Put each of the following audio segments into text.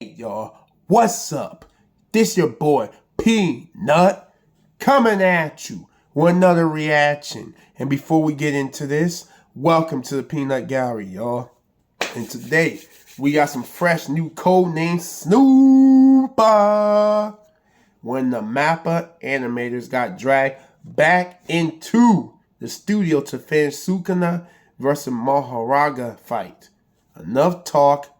Hey y'all, what's up? This your boy Peanut coming at you with another reaction. And before we get into this, welcome to the Peanut Gallery, y'all. And today we got some fresh new code named Snoopa. When the Mappa animators got dragged back into the studio to finish Sukuna versus Mahoraga fight. Enough talk.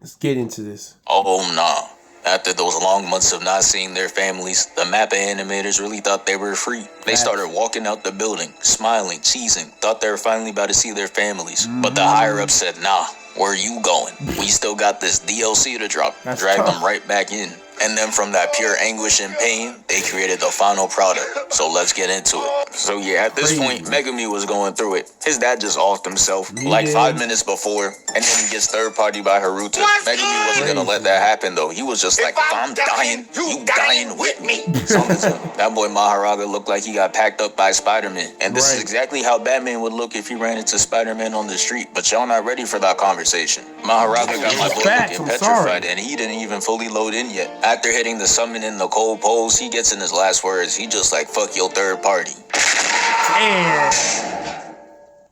Let's get into this. Oh no. After those long months of not seeing their families, the Mappa animators really thought they were free. They started walking out the building, smiling, cheesing, thought they were finally about to see their families. But the higher-ups said, nah, where are you going? We still got this DLC to drop. Drag them right back in. And then from that pure anguish and pain, they created the final product. So let's get into it. So yeah, at this point, Megami was going through it. His dad just offed himself like 5 minutes before, and then he gets third party by Haruta. Megami wasn't gonna let that happen though. He was just like, if I'm dying, you dying with me. So that boy Mahoraga looked like he got packed up by Spider-Man. And this is exactly how Batman would look if he ran into Spider-Man on the street. But y'all not ready for that conversation. Mahoraga got my boy looking petrified, and he didn't even fully load in yet. After hitting the summon in the cold pose, he gets in his last words. He just like, fuck your third party. Damn.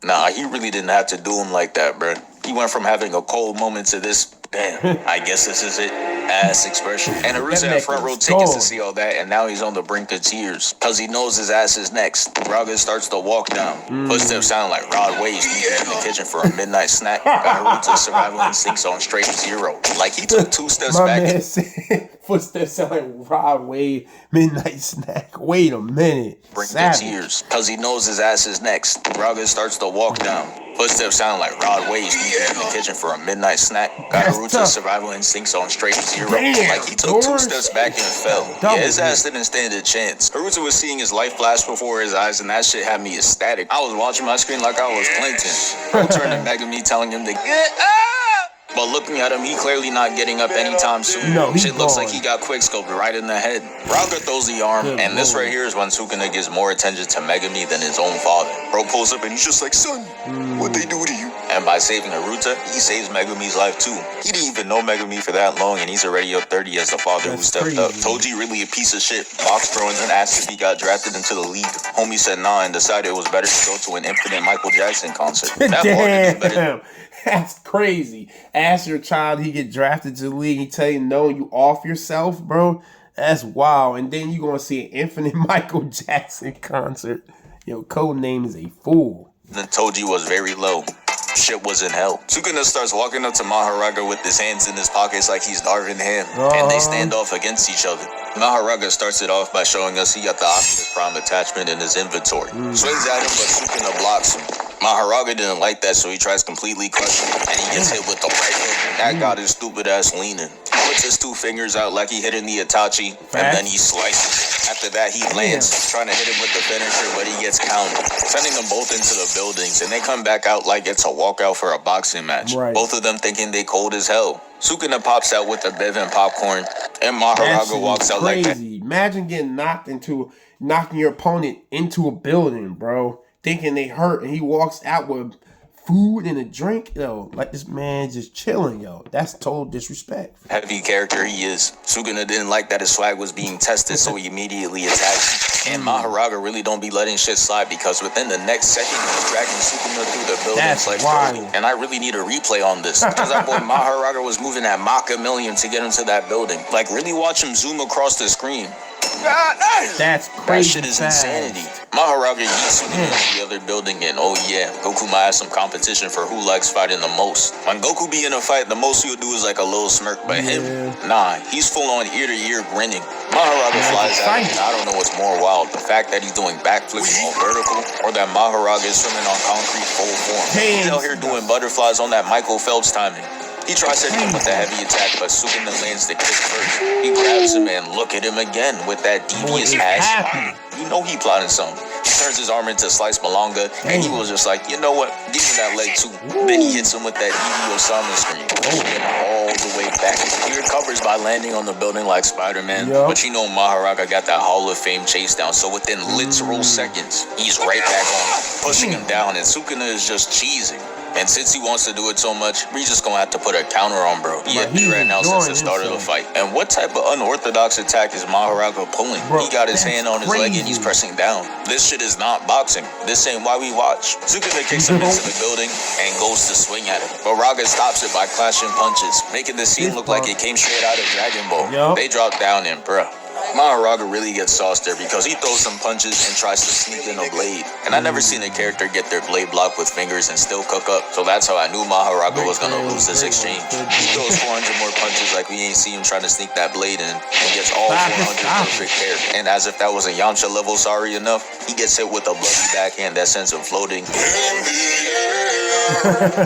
Nah, he really didn't have to do him like that, bruh. He went from having a cold moment to this, damn, I guess this is it, ass expression. And Haruta had front row tickets to see all that, and now he's on the brink of tears. Cause he knows his ass is next. Raga starts to walk down. Footsteps sound like Rod Waves sneaking in the kitchen for a midnight snack. Got Haruta's survival instincts on straight zero. Like he took 2 steps back. Footsteps sound like Rod Wave midnight snack. Wait a minute. Brink of tears. Cause he knows his ass is next. Raga starts to walk down. Footsteps sound like Rod Waves sneaking in the kitchen for a midnight snack. Got Haruta's survival instincts on straight zero. Like he took 2 steps back and fell. Yeah, his ass didn't stand a chance. Haruta was seeing his life flash before his eyes, and that shit had me ecstatic. I was watching my screen like I was Clinton. Bro turned to Megami telling him to get up. But looking at him, he clearly not getting up anytime soon. No, shit looks like he got quickscoped right in the head. Raga throws the arm, and this right here is when Sukuna gives more attention to Megami than his own father. Bro pulls up and he's just like, son, what'd they do to you? And by saving Haruta, he saves Megami's life too. He didn't even know Megami for that long, and he's already up 30 as the father who stepped up. Toji really a piece of shit. Box throwing and asked if he got drafted into the league. Homie said nah and decided it was better to go to an infinite Michael Jackson concert. That Damn. That's crazy. Ask your child he get drafted to the league, he tell you no, you off yourself, bro. That's wild. And then you gonna see an infinite Michael Jackson concert. Yo, code name is a fool. Then Toji was very low. Shit was in hell. Sukuna starts walking up to Mahoraga with his hands in his pockets like he's Darvin Ham, and they stand off against each other. Mahoraga starts it off by showing us he got the Optimus Prime attachment in his inventory. Swings at him, but Sukuna blocks him. Mahoraga didn't like that, so he tries completely crushing him, and he gets hit with the right hook, and that got his stupid ass leaning. He puts his 2 fingers out like he hitting the Itachi, and then he slices. After that, he lands, trying to hit him with the finisher, but he gets countered, sending them both into the buildings, and they come back out like it's a walkout for a boxing match. Both of them thinking they cold as hell. Sukuna pops out with the bev and popcorn, and Mahoraga walks out like that. Imagine getting knocking your opponent into a building, bro, thinking they hurt, and he walks out with food and a drink, yo, like this man just chilling, yo. That's total disrespect. Heavy character he is. Sukuna didn't like that his swag was being tested, so he immediately attacked him. And Mahoraga really don't be letting shit slide, because within the next second, he's dragging Sukuna through the buildings like Broly. And I really need a replay on this, because that boy Mahoraga was moving at Mach a million to get into that building. Like, really watch him zoom across the screen. That's crazy. That shit is insanity. Mahoraga yeets Sukuna into the other building, and oh yeah, Goku might have some competition for who likes fighting the most. When Goku be in a fight, the most he'll do is like a little smirk, but him, nah, he's full on ear to ear grinning. Mahoraga flies out, and I don't know what's more wild, the fact that he's doing backflips all vertical, or that Mahoraga is swimming on concrete full form. He's out here doing butterflies on that Michael Phelps timing. He tries to hit him with a heavy attack, but Sukuna lands the kick first. He grabs him and look at him again with that devious ass. You know he plotting something. He turns his arm into Slice Malonga, and he was just like, you know what? Give me that leg too. Then he hits him with that Eevee Osama scream, pushing him all the way back. He recovers by landing on the building like Spider-Man, but you know Mahoraga got that Hall of Fame chase down, so within literal seconds, he's right back on him, pushing him down, and Sukuna is just cheesing. And since he wants to do it so much, we just gonna have to put a counter on bro. He had three right now since the start of the fight. And what type of unorthodox attack is Mahoraga pulling? He got his hand on his leg and he's pressing down. This shit is not boxing. This ain't why we watch. Sukuna kicks him into the building and goes to swing at him. But Raga stops it by clashing punches, making the scene look like it came straight out of Dragon Ball. They drop down and bruh. Mahoraga really gets sauced there because he throws some punches and tries to sneak in a blade. And I never seen a character get their blade blocked with fingers and still cook up. So that's how I knew Mahoraga was gonna lose this exchange. He throws 400 more punches like we ain't see him trying to sneak that blade in and gets all 400 perfect there. And as if that wasn't Yamcha level sorry enough, he gets hit with a bloody backhand that sends him floating.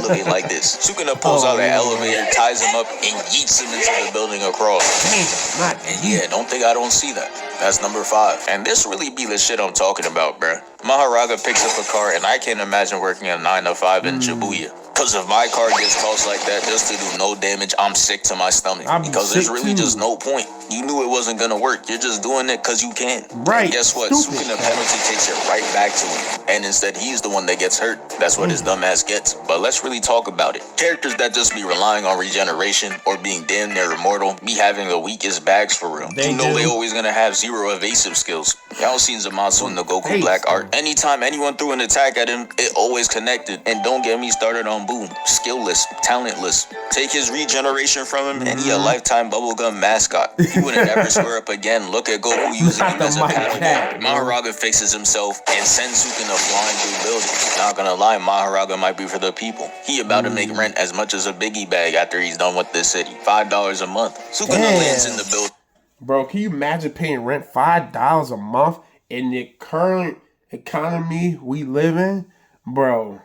Looking like this. Sukuna pulls out an elevator, ties him up, and yeets him into the building across. And yeah, don't think I don't see that. That's number 5. And this really be the shit I'm talking about, bruh. Mahoraga picks up a car, and I can't imagine working a 9 to 5 in Shibuya. Because if my car gets tossed like that just to do no damage, I'm sick to my stomach. Because there's really just no point. You knew it wasn't going to work. You're just doing it because you can. Right. And guess what? Sukuna penalty takes it right back to him. And instead, he's the one that gets hurt. That's what his dumb ass gets. But let's really talk about it. Characters that just be relying on regeneration or being damn near immortal be having the weakest bags for real. They always going to have 0 evasive skills. Y'all seen Zamasu in the Goku Black Art. Anytime anyone threw an attack at him, it always connected. And don't get me started on Boom. Skillless, talentless. Take his regeneration from him and he a lifetime bubblegum mascot. He wouldn't ever square up again. Look at Goku using him as a paddleball. Mahoraga fixes himself and sends Sukuna flying through buildings. Not gonna lie, Mahoraga might be for the people. He about to make rent as much as a biggie bag after he's done with this city. $5 a month. Sukuna lands in the building. Bro, can you imagine paying rent $5 a month in the current economy we live in? Bro,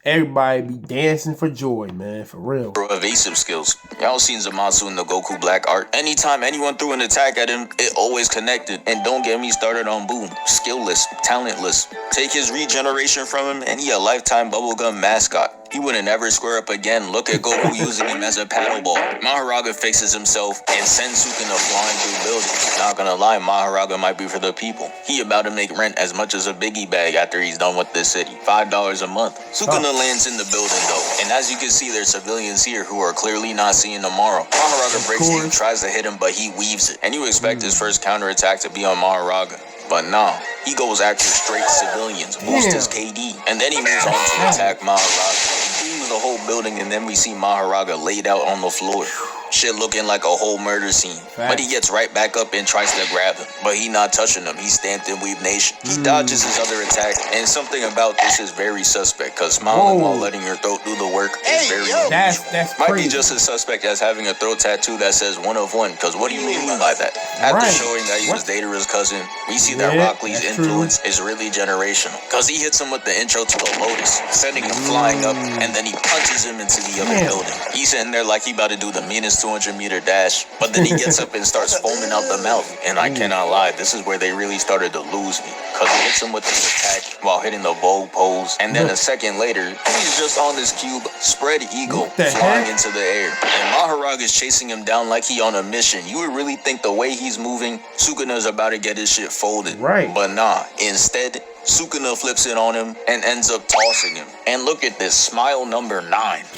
everybody be dancing for joy, man, for real. Evasive skills. Y'all seen Zamasu in the Goku Black Art. Anytime anyone threw an attack at him, it always connected. And don't get me started on Boom. Skillless, talentless. Take his regeneration from him and he a lifetime bubblegum mascot. He wouldn't ever square up again. Look at Goku using him as a paddleball. Mahoraga fixes himself and sends Sukuna flying through buildings. Not gonna lie, Mahoraga might be for the people. He about to make rent as much as a biggie bag after he's done with this city. $5 a month. Sukuna lands in the building though. And as you can see, there's civilians here who are clearly not seeing tomorrow. Mahoraga breaks through, tries to hit him, but he weaves it. And you expect his first counterattack to be on Mahoraga. But nah, he goes after straight civilians, boosts his KD, and then he moves on to attack Mahoraga. He beams the whole building, and then we see Mahoraga laid out on the floor. Shit looking like a whole murder scene. But he gets right back up and tries to grab him. But he not touching him. He's stamped in Weeb Nation. He dodges his other attack. And something about this is very suspect. Because smiling while letting your throat do the work is very unusual. That's Might be just as suspect as having a throat tattoo that says 1 of 1. Because what do you mean by that? After showing that he was Datara's cousin, we see that Rock Lee's influence is really generational. Because he hits him with the intro to the Lotus, sending him flying up. And then he punches him into the other building. He's sitting there like he about to do the meanest 200-meter dash, but then he gets up and starts foaming out the mouth. And I cannot lie, this is where they really started to lose me, because he hits him with this attack while hitting the Vogue pose, and then a second later, he's just on this cube, spread eagle, flying into the air. And Mahoraga is chasing him down like he on a mission. You would really think the way he's moving, Sukuna's about to get his shit folded. But nah, instead, Sukuna flips it on him and ends up tossing him. And look at this, smile number 9.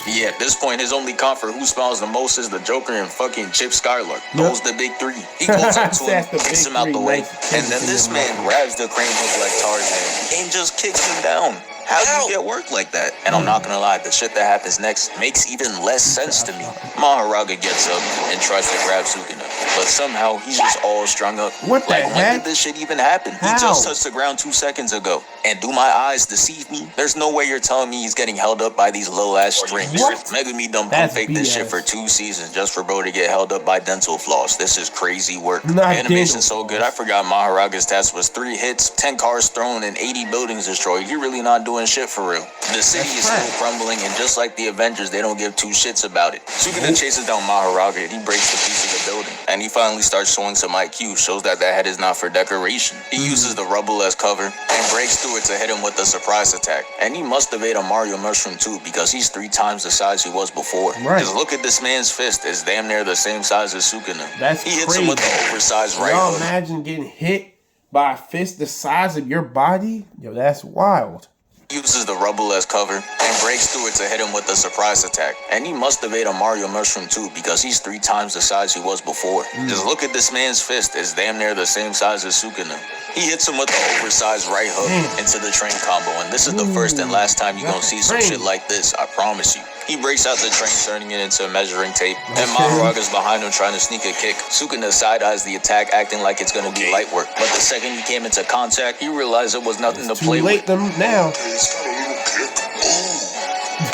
Yeah, at this point, his only comp for who smiles the most is the Joker and fucking Chip Skylark. Those the big 3. He goes up to him, kicks him out the way, and then this man grabs the crane hook like Tarzan and just kicks him down. How do you get work like that? And I'm not gonna lie, the shit that happens next makes even less sense to me. Mahoraga gets up and tries to grab Sukuna, but somehow he's just all strung up. What the heck? When did this shit even happen? He just touched the ground 2 seconds ago. And do my eyes deceive me? There's no way you're telling me he's getting held up by these little ass strings. Megami done pump fake this shit for 2 seasons just for bro to get held up by dental floss. This is crazy work. Animation's so good, I forgot Mahoraga's stats was 3 hits, 10 cars thrown, and 80 buildings destroyed. He really not doing shit for real. The city is still crumbling, and just like the Avengers, they don't give 2 shits about it. Sukuna chases down Mahoraga, and he breaks the piece of the building. And he finally starts showing some IQ, shows that head is not for decoration. He uses the rubble as cover, and breaks through it to hit him with a surprise attack. And he must have ate a Mario Mushroom too, because he's 3 times the size he was before. Just look at this man's fist, it's damn near the same size as Sukuna. He hits him with the oversized right hook. Imagine getting hit by a fist the size of your body? Yo, that's wild. uses the rubble as cover, and breaks through it to hit him with a surprise attack. And he must have ate a Mario mushroom too, because he's 3 times the size he was before. Just look at this man's fist, it's damn near the same size as Sukuna. He hits him with the oversized right hook into the train combo, and this is the first and last time you're gonna see some shit like this, I promise you. He breaks out the train, turning it into measuring tape, and Mahoraga's behind him trying to sneak a kick. Sukuna side-eyes the attack, acting like it's gonna be light work, but the second he came into contact, he realized it was nothing to play with. Too late them now.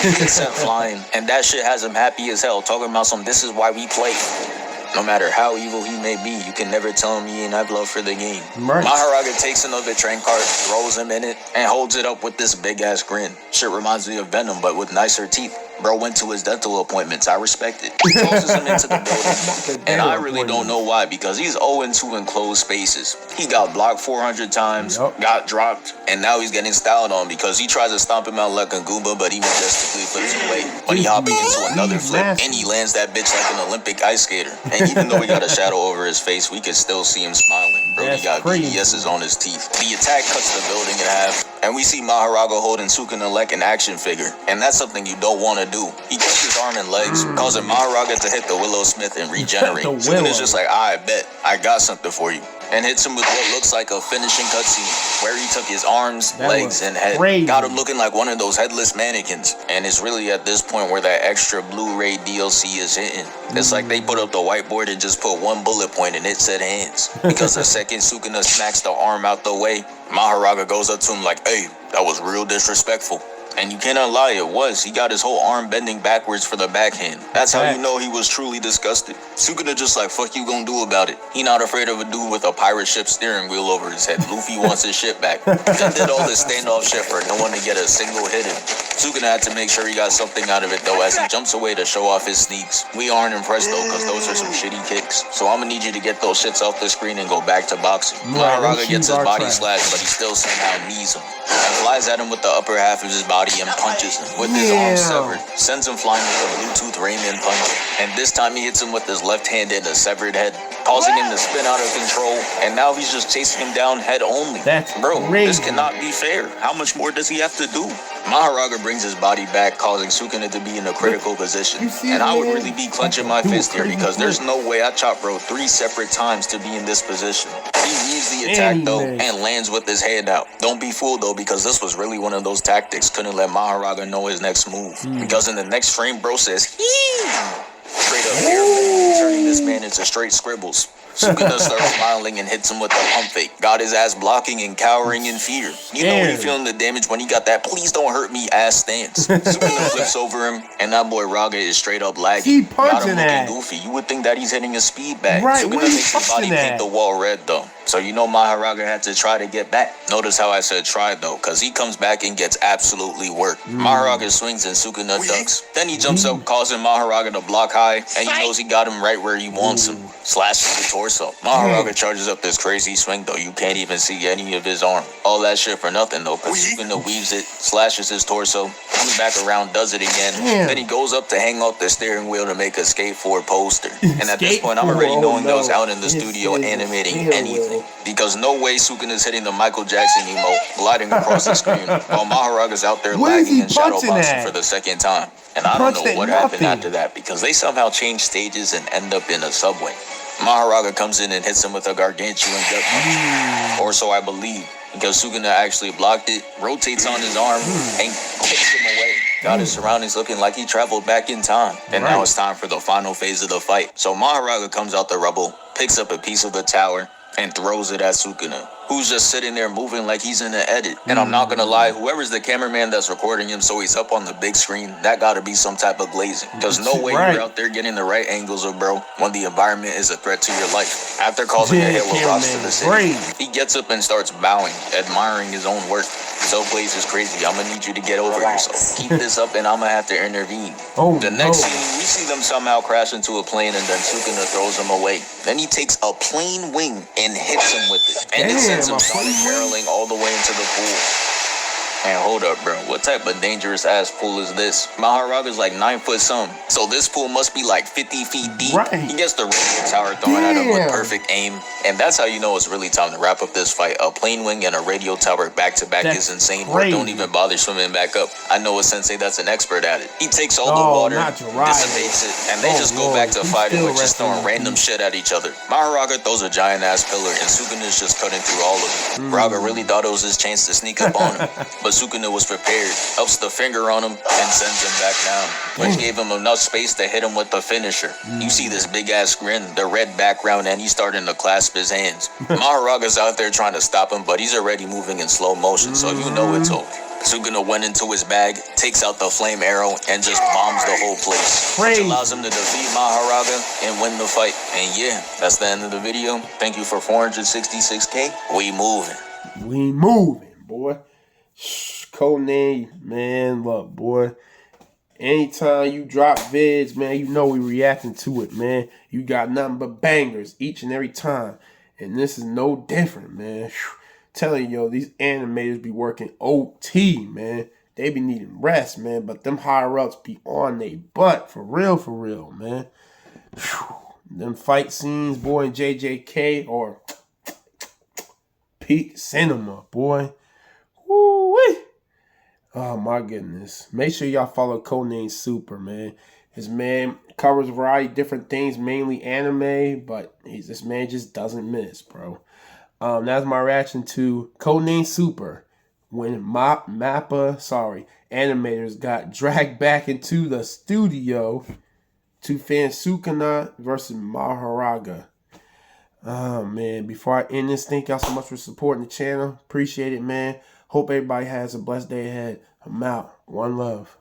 He gets sent flying, and that shit has him happy as hell, talking about some this is why we play. No matter how evil he may be, you can never tell him he ain't have love for the game. Right. Mahoraga takes another train cart, throws him in it, and holds it up with this big-ass grin. Shit reminds me of Venom, but with nicer teeth. Bro went to his dental appointments. I respect it. He tosses him into the building. And I really don't know why, because he's 0-2 in closed spaces. He got blocked 400 times, got dropped, and now he's getting styled on because he tries to stomp him out like a Goomba, but he majestically flips away. But he hopping into another flip, and he lands that bitch like an Olympic ice skater. And even though he got a shadow over his face, we can still see him smiling. Bro, he got BDSs on his teeth. The attack cuts the building in half, and we see Mahoraga holding Sukuna like an action figure. And that's something you don't want to do. He cuts his arm and legs, causing Mahoraga to hit the Willow Smith and regenerate. Sukuna's just like, I bet, I got something for you. And hits him with what looks like a finishing cutscene, where he took his arms, legs, and head. Got him looking like one of those headless mannequins. And it's really at this point where that extra Blu-ray DLC is hitting. It's like they put up the whiteboard and just put one bullet point and it said hands. Because the second Sukuna smacks the arm out the way, Mahoraga goes up to him like, hey, that was real disrespectful. And you cannot lie, it was. He got his whole arm bending backwards for the backhand. That's how you know he was truly disgusted. Sukuna just like, fuck you gonna do about it? He not afraid of a dude with a pirate ship steering wheel over his head. Luffy wants his shit back. Then did all this standoff shit for no one to get a single hit in. Sukuna had to make sure he got something out of it though as he jumps away to show off his sneaks. We aren't impressed though, cause those are some shitty kicks. So I'm gonna need you to get those shits off the screen and go back to boxing. Mahoraga gets his body slashed, but he still somehow knees him. And flies at him with the upper half of his body and punches him with his arm severed. Sends him flying with a Bluetooth Rayman punch. And this time he hits him with his left hand in a severed head, causing him to spin out of control. And now he's just chasing him down head only. Bro, this cannot be fair. How much more does he have to do? Mahoraga brings his body back, causing Sukuna to be in a critical position. And I would really be clenching my fist here because there's no way I chop bro 3 separate times to be in this position. He weaves the attack though and lands with his hand out. Don't be fooled though, because this was really one of those tactics. Couldn't let Mahoraga know his next move. Because in the next frame, bro says, hee! Straight up here, turning this man into straight scribbles. Sukuna starts smiling and hits him with a pump fake. Got his ass blocking and cowering in fear. You know he feeling the damage when he got that please don't hurt me ass stance. Sukuna flips over him, and that boy Raga is straight up lagging. Got him looking goofy. You would think that he's hitting a speed bag. Sukuna makes his body paint the wall red though. So you know Mahoraga had to try to get back. Notice how I said try though, cause he comes back and gets absolutely worked. Mahoraga swings and Sukuna ducks. Then he jumps up, causing Mahoraga to block high, and he knows he got him right where he wants him. Slashes the torso. Mahoraga charges up this crazy swing though, you can't even see any of his arm. All that shit for nothing though, cause Sukuna weaves it, slashes his torso, comes back around, does it again. Then he goes up to hang off the steering wheel to make a skateboard poster. And at this point, I'm already knowing those out in the studio animating anything. Because no way Sukuna's hitting the Michael Jackson emote, gliding across the screen, while Maharaga's out there lagging and shadowboxing for the second time. And I don't know what happened after that, because they somehow change stages and end up in a subway. Mahoraga comes in and hits him with a gargantuan gut punch. Or so I believe, because Sukuna actually blocked it, rotates on his arm, and kicks him away. Got his surroundings looking like he traveled back in time. And now it's time for the final phase of the fight. So Mahoraga comes out the rubble, picks up a piece of the tower, and throws it at Sukuna, who's just sitting there moving like he's in an edit. And I'm not gonna lie, whoever's the cameraman that's recording him so he's up on the big screen, that gotta be some type of glazing. Because no way you're out there getting the right angles of bro when the environment is a threat to your life. After causing a hail of rocks to the city, he gets up and starts bowing, admiring his own work. Self-glaze is crazy. I'm gonna need you to get over yourself. Keep this up and I'm gonna have to intervene. The next scene, we see them somehow crash into a plane and then Sukuna throws him away. Then he takes a plane wing and hits him with it. And it sends him sonic barreling all the way into the pool. And hold up, bro. What type of dangerous ass pool is this? Maharaga's like 9 foot something. So this pool must be like 50 feet deep. Right. He gets the radio tower thrown at him with perfect aim. And that's how you know it's really time to wrap up this fight. A plane wing and a radio tower back to back is insane. Or don't even bother swimming back up. I know a sensei that's an expert at it. He takes all the water, dissipates it, and they just go back to fighting with just throwing random shit at each other. Mahoraga throws a giant ass pillar and Sukuna's just cutting through all of it. Raga really thought it was his chance to sneak up on him. But Sukuna was prepared, helps the finger on him, and sends him back down, which gave him enough space to hit him with the finisher. You see this big ass grin, the red background, and he's starting to clasp his hands. Mahoraga's out there trying to stop him, but he's already moving in slow motion, so you know it's over. Sukuna went into his bag, takes out the flame arrow, and just bombs the whole place, which allows him to defeat Mahoraga and win the fight. And yeah, that's the end of the video. Thank you for 466K. We moving. We moving, boy. Codename, man, look, boy. Anytime you drop vids, man, you know we reacting to it, man. You got nothing but bangers each and every time. And this is no different, man. Telling you, these animators be working OT, man. They be needing rest, man. But them higher ups be on their butt. For real, man. Them fight scenes, boy, in JJK or peak cinema, boy. Woo-wee. Oh, my goodness. Make sure y'all follow Codename Super, man. His man covers a variety of different things, mainly anime, but this man just doesn't miss, bro. That's my reaction to Codename Super when Mappa, animators got dragged back into the studio to fan Sukuna versus Mahoraga. Oh, man. Before I end this, thank y'all so much for supporting the channel. Appreciate it, man. Hope everybody has a blessed day ahead. I'm out. One love.